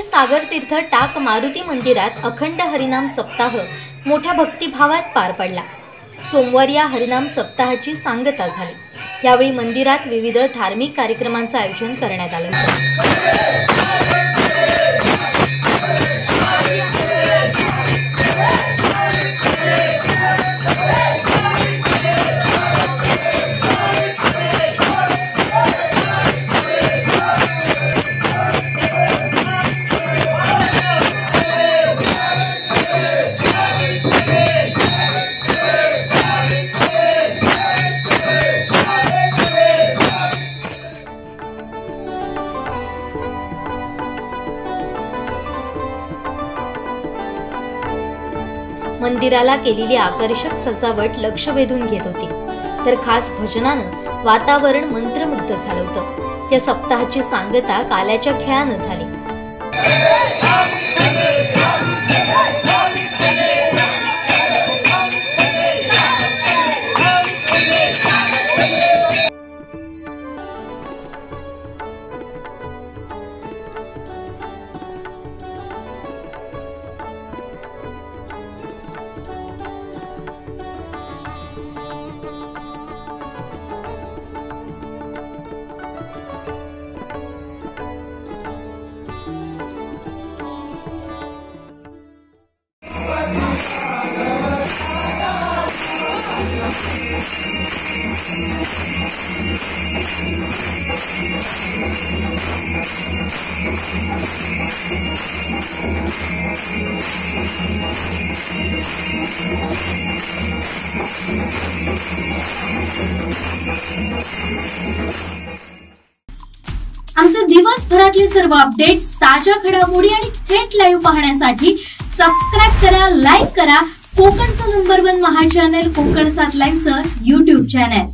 येथील सागर तीर्थ टाक मारुती मंदिरात अखंड हरिनाम सप्ताह मोठ्या भक्तिभावात पार पडला। सोमवारी या हरिनाम सप्ताहाची सांगता झाली। यावेळी मंदिरात विविध धार्मिक कार्यक्रमांचे आयोजन करण्यात आले होते। मंदिराला केलेली आकर्षक सजावट लक्ष वेधून घेत होती, तर खास भजनानं वातावरण मंत्रमुग्ध झालं होतं। या सप्ताहाची सांगता काल्याच्या खेळानं झाली। आमचे दिवसभरातले सर्व अपडेट्स, ताज्या घडामोडी आणि थेट लाईव्ह पाहण्यासाठी सबस्क्राइब करा, लाईक करा कोकणचं नंबर 1 महा चॅनल कोकण 7 लाईव्हचं YouTube चॅनल।